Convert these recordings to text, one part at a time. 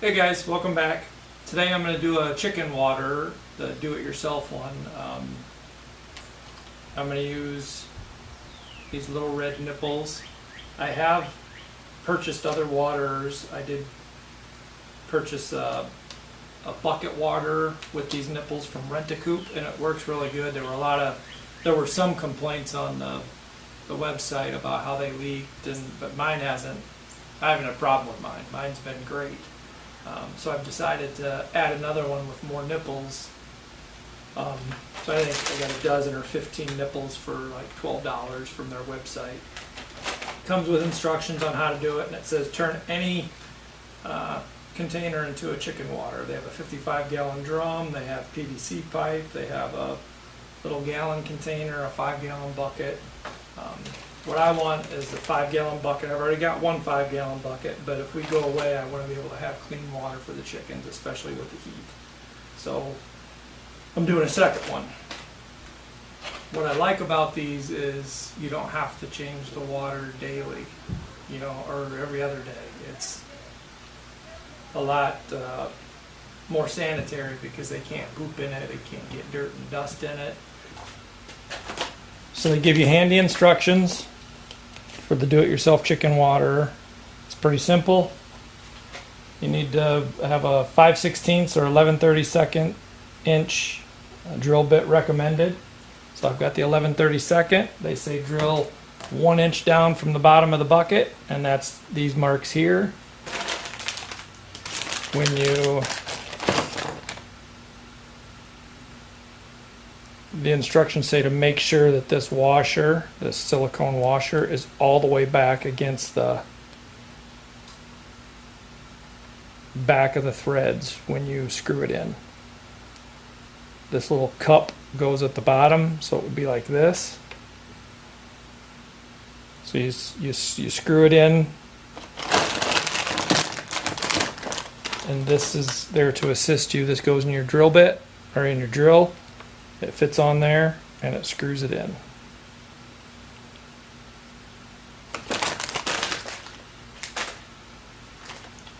Hey guys, welcome back. Today I'm going to do a chicken water, the do-it-yourself one. I'm going to use these little red nipples. I have purchased other waters. I did purchase a bucket water with these nipples from Rent-A-Coop, and it works really good. There were some complaints on the website about how they leaked, but mine hasn't. I haven't had a problem with mine. Mine's been great. So I've decided to add another one with more nipples. So I think I got a dozen or 15 nipples for like $12 from their website. Comes with instructions on how to do it, and it says turn any container into a chicken water. They have a 55-gallon drum, they have PVC pipe, they have a little gallon container, a 5-gallon bucket. What I want is a 5-gallon bucket. I've already got one 5-gallon bucket, but if we go away, I want to be able to have clean water for the chickens, especially with the heat. So I'm doing a second one. What I like about these is you don't have to change the water daily, or every other day. It's a lot more sanitary because they can't poop in it, they can't get dirt and dust in it. So they give you handy instructions for the do-it-yourself chicken water. It's pretty simple. You need to have a 5/16 or 11/32 inch drill bit recommended. So I've got the 11/32. They say drill 1 inch down from the bottom of the bucket, and that's these marks here. The instructions say to make sure that this washer, this silicone washer, is all the way back against the back of the threads when you screw it in. This little cup goes at the bottom, so it would be like this. So you screw it in, and this is there to assist you. This goes in your drill bit, or in your drill. It fits on there, and it screws it in.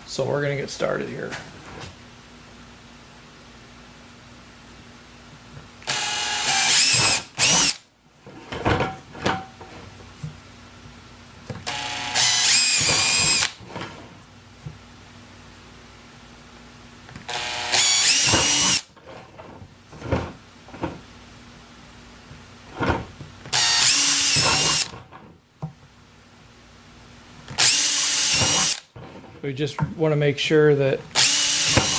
So we're going to get started here. We just want to make sure that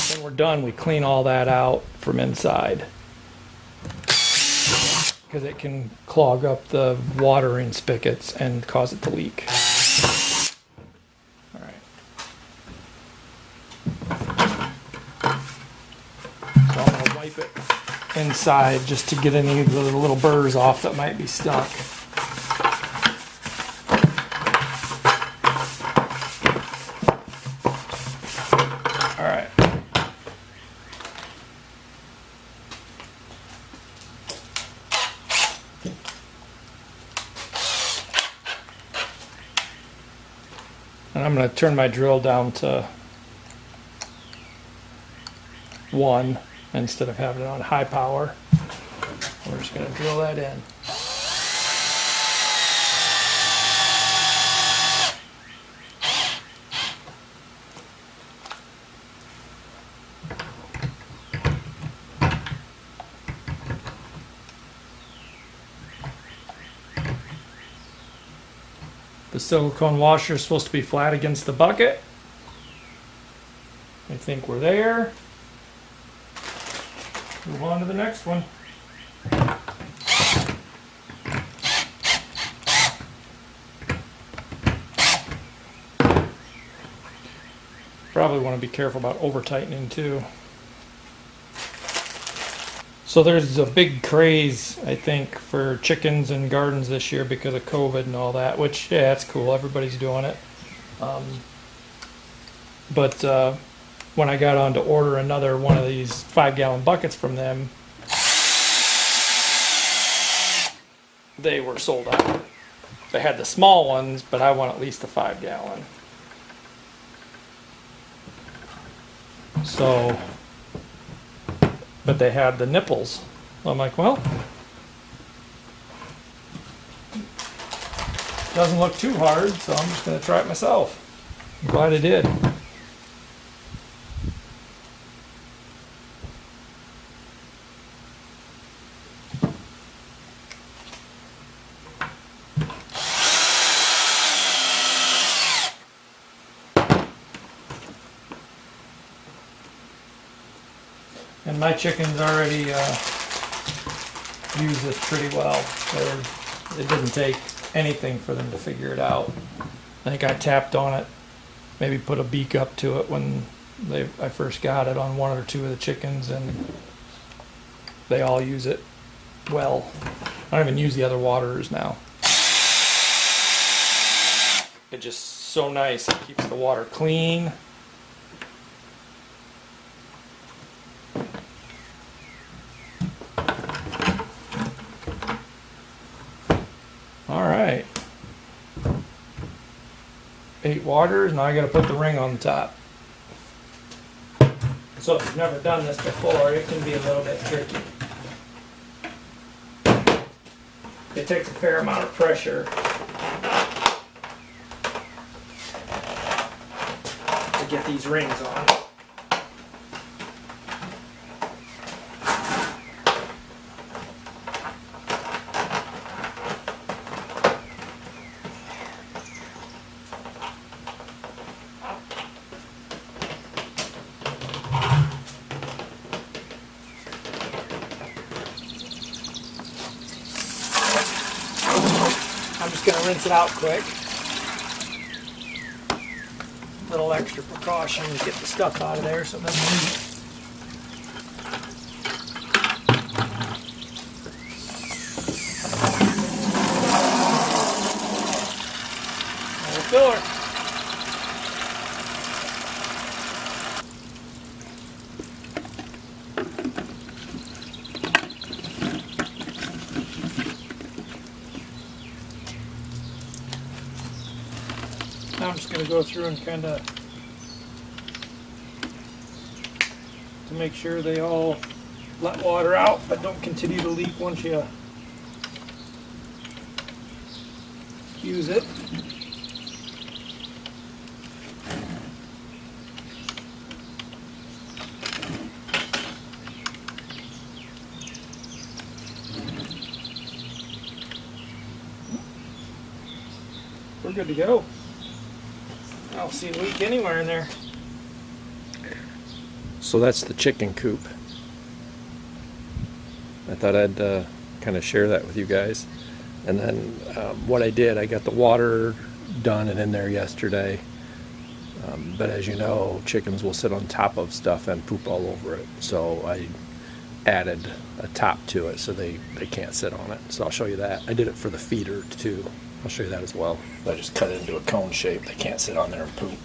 when we're done, we clean all that out from inside, because it can clog up the watering spigots and cause it to leak. All right. So I'm going to wipe it inside just to get any of the little burrs off that might be stuck. And I'm going to turn my drill down to 1 instead of having it on high power. We're just going to drill that in. The silicone washer is supposed to be flat against the bucket. I think we're there. Move on to the next one. Probably want to be careful about over tightening too. So there's a big craze, I think, for chickens and gardens this year because of COVID and all that, which, yeah, that's cool. Everybody's doing it. But when I got on to order another one of these 5-gallon buckets from them, they were sold out. They had the small ones, but I want at least a 5-gallon. So, but they had the nipples. I'm like, well, doesn't look too hard, so I'm just going to try it myself. I'm glad I did. And my chickens already use this pretty well. It didn't take anything for them to figure it out. I think I tapped on it, maybe put a beak up to it when I first got it on one or two of the chickens, and they all use it well. I don't even use the other waterers now. It's just so nice. It keeps the water clean. All right. 8 waters, now I gotta put the ring on the top. So if you've never done this before, it can be a little bit tricky. It takes a fair amount of pressure to get these rings on. I'm just going to rinse it out quick. Little extra precaution to get the stuff out of there so it doesn't leak. Little filler. Now I'm just going to go through and kind of to make sure they all let water out but don't continue to leak once you use it. We're good to go. I don't see a leak anywhere in there. So that's the chicken coop. I thought I'd kind of share that with you guys. And then what I did, I got the water done and in there yesterday. But as you know, chickens will sit on top of stuff and poop all over it. So I added a top to it so they can't sit on it. So I'll show you that. I did it for the feeder too. I'll show you that as well. I just cut it into a cone shape. They can't sit on there and poop.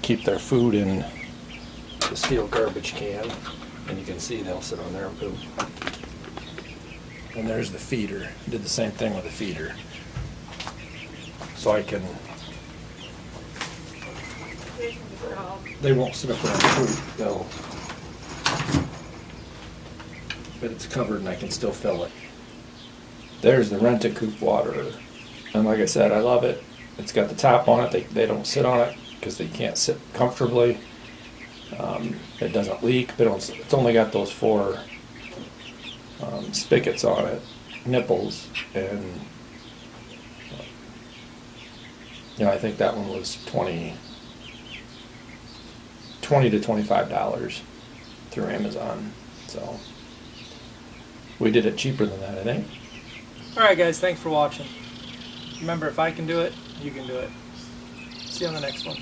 Keep their food in the steel garbage can, and you can see they'll sit on there and poop. And there's the feeder. Did the same thing with the feeder. So I can... They won't sit up there and poop. They'll... But it's covered and I can still fill it. There's the Rent-A-Coop water. And like I said, I love it. It's got the top on it. They don't sit on it because they can't sit comfortably. It doesn't leak, but it's only got those 4 spigots on it, nipples, and I think that one was $20 to $25 through Amazon. So we did it cheaper than that, I think. Alright guys, thanks for watching. Remember, if I can do it, you can do it. See you on the next one.